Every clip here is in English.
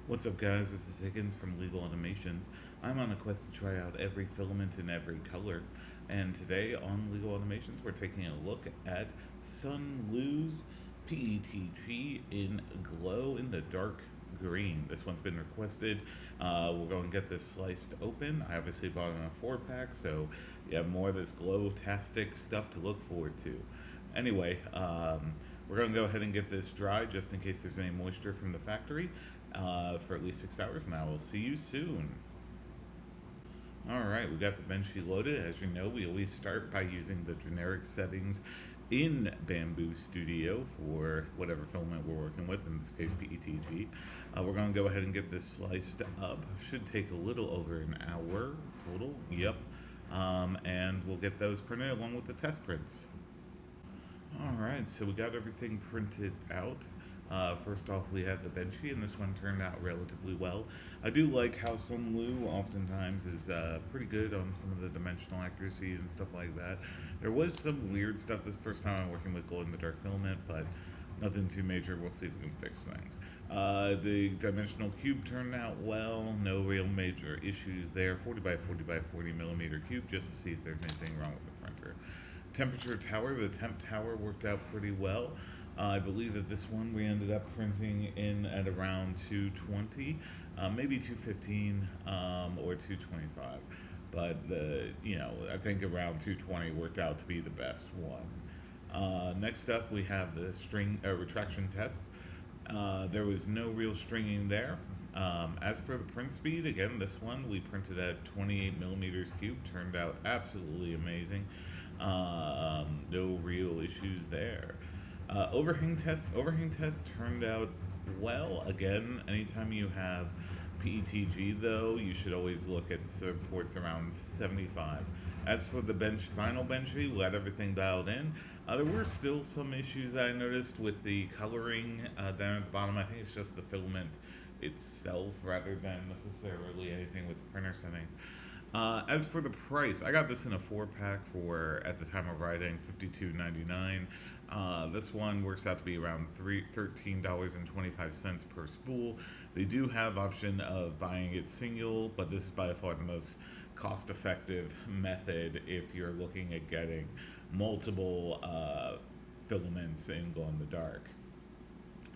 What's up, guys? This is Higgins from Legal Automations. I'm on a quest to try out every filament in every color, and today on Legal Automations we're taking a look at SUNLU's PETG in glow in the dark green. This one's been requested. We're going to get this sliced open. I obviously bought it in a 4-pack, so you have more of this glow-tastic stuff to look forward to. Anyway, we're going to go ahead and get this dry just in case there's any moisture from the factory for at least 6 hours, and I will see you soon. Alright, we got the bench sheet loaded. As you know, we always start by using the generic settings in Bamboo Studio for whatever filament we're working with, in this case PETG. We're going to go ahead and get this sliced up. Should take a little over an hour total, yep. And we'll get those printed along with the test prints. Alright, so we got everything printed out. First off, we had the bench sheet, and this one turned out relatively well. I do like how SUNLU oftentimes is pretty good on some of the dimensional accuracy and stuff like that. There was some weird stuff this first time I'm working with glow-in-the-dark filament, but nothing too major. We'll see if we can fix things. The dimensional cube turned out well. No real major issues there. 40 by 40 by 40 millimeter cube, just to see if there's anything wrong with the printer. Temperature tower, the temp tower worked out pretty well. I believe that this one we ended up printing in at around 220, maybe 215 or 225, but I think around 220 worked out to be the best one. Next up, we have the string retraction test. There was no real stringing there. As for the print speed, again, this one we printed at 28 millimeters cube, turned out absolutely amazing. No real issues there. Overhang test turned out well. Again, anytime you have PETG though, you should always look at supports around 75. As for the final bench sheet, we got everything dialed in. There were still some issues that I noticed with the coloring down at the bottom. I think it's just the filament itself rather than necessarily anything with printer settings. As for the price, I got this in a 4-pack for, at the time of writing, $52.99. This one works out to be around $13.25 per spool. They do have option of buying it single, but this is by far the most cost-effective method if you're looking at getting multiple filaments in glow-in-the-dark.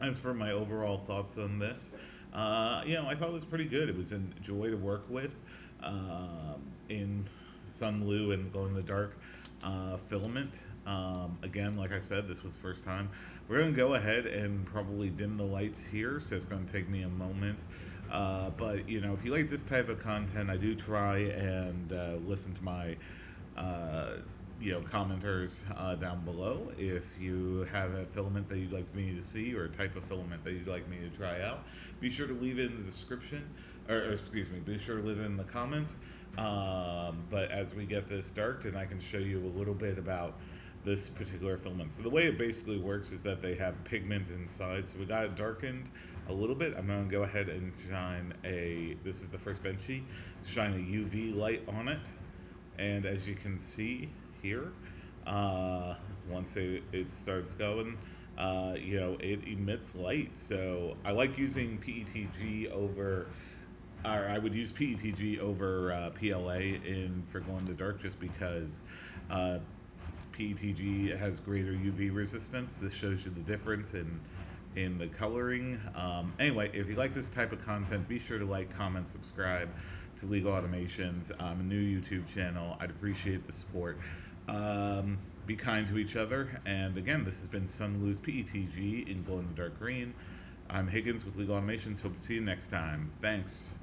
As for my overall thoughts on this, I thought it was pretty good. It was a joy to work with in SUNLU and glow-in-the-dark filament. Again, like I said, this was first time. We're going to go ahead and probably dim the lights here, so it's going to take me a moment. But, if you like this type of content, I do try and listen to my commenters down below. If you have a filament that you'd like me to see or a type of filament that you'd like me to try out, be sure to leave it in the description, be sure to leave it in the comments. But as we get this darked, and I can show you a little bit about this particular filament. So the way it basically works is that they have pigment inside. So we got it darkened a little bit. I'm going to go ahead and shine this is the first bench sheet, shine a UV light on it. And as you can see here, once it starts going, it emits light. So I like using PETG over, or I would use PETG over PLA for glow in the dark, just because PETG has greater UV resistance. This shows you the difference in the coloring. Anyway, if you like this type of content, be sure to like, comment, subscribe to Legal Automations. I'm a new YouTube channel. I'd appreciate the support. Be kind to each other. And again, this has been SUNLU's PETG in glow in the dark green. I'm Higgins with Legal Automations. Hope to see you next time. Thanks.